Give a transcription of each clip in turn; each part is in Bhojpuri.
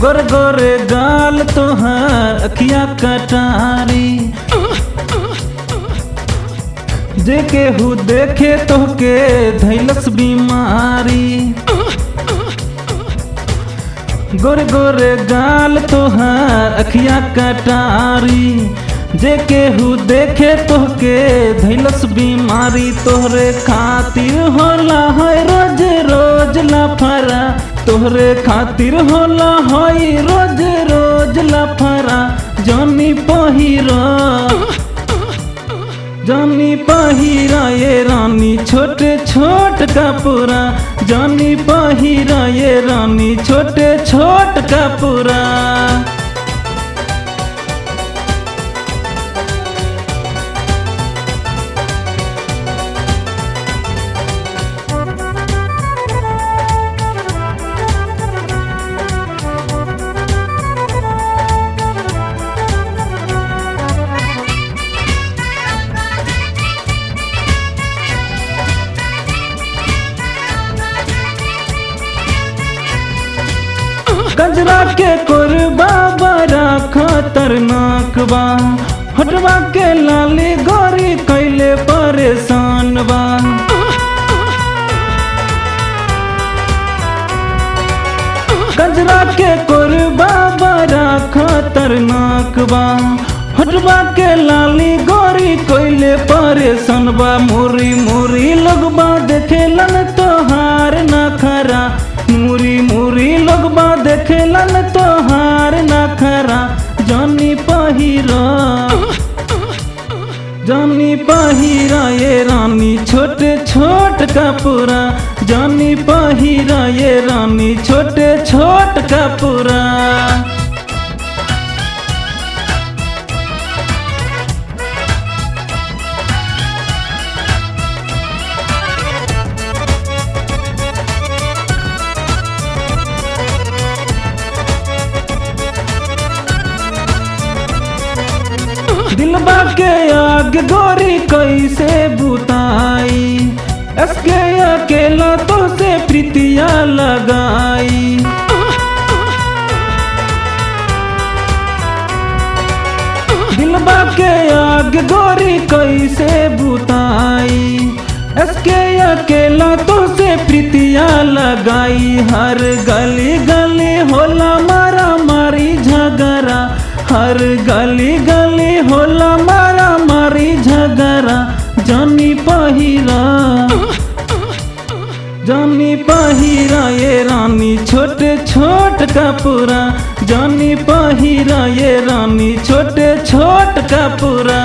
गोरे गोरे गाल तोहार अखिया कटारी, जे केहू देखे तोहके धैलस बीमारी। गोरे गोरे गाल तोहार अखिया कटारी, जे केहू देखे तोहके धैलस बीमारी। तोहरे खातिर होला है रोज रोज लफड़ा, तोहरे खातिर होला है रोज रोज लफड़ा। जानी पहिरा जानी पहिरा ये रानी छोटे छोट कपूरा, जानी पहिरा ये रानी छोटे छोट कपूरा। गजरा के कोरबा बड़ा खतरनाक बा, हटवा के लाली गोरी कैले परेशान बा। गजरा के कोरबा बड़ा खतरनाक बा, हटवा के लाली गोरी कैले परेशान बा। मुरी मुरी लोगबा देखेलन तोहार नखरा, मुरी मुरी लोगबा देखेलन तोहार नखरा। जानी पहिरा जानी पहिरा ये रानी छोटे छोट कपूरा, जानी पहिरा ये रानी छोटे छोट कपूरा। दिलबा के आग गोरी कैसे बुताई, इसके अकेला तो से प्रीतिया लगाई। दिलबा के आग गोरी कैसे बुताई, इसके अकेला तो से प्रीतिया लगाई। हर गली गली होला मारा मारी झगड़ा, हर गली गली होला मारा मारी झगड़ा। जानी पहिरा जानी पहिरा ये रानी छोटे छोट कपूरा, जानी पहिरा ये रानी छोटे छोट कपूरा।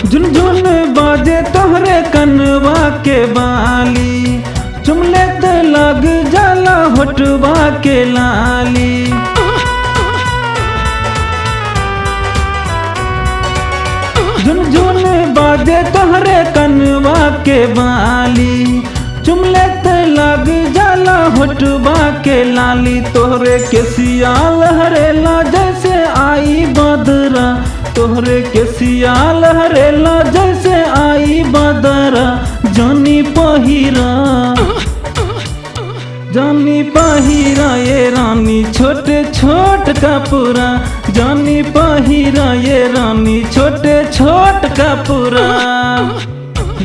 झुनझुन बाजे तोहरे कनवा के बाली, चुमले तो लग जाला होठवा के लाली। झुनझुन बाजे तोहरे कनवा के बाली, चुमले तो लग जाला होठवा के लाली। तोहरे के सियाल हरेला जैसे आई बदरा, तोहरे के सियाल हरेला जैसे आई बदरा। जानी पहिरा जानी पहिरा ये रानी छोटे छोट कपूरा, जानी पहिरा ये रानी छोटे छोट कपूरा।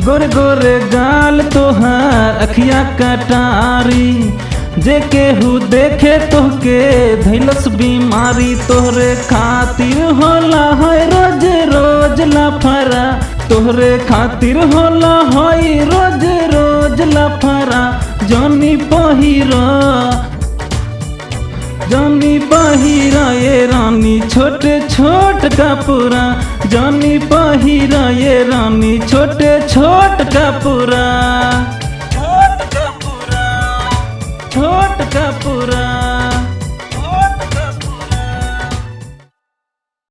गोरे गोरे गाल तोहार अखिया कटारी, जे केहू देखे तोहके धैलस बीमारी। तोहरे खातिर होला है रोज रोज लफड़ा, तोहरे खातिर होला है रोज रोज लफड़ा। जानी पहिरा जानी पहिरा ये रानी छोटे छोट कपूरा, जानी पहिरा ये रानी छोटे छोट कपूरा। छोट कपूरा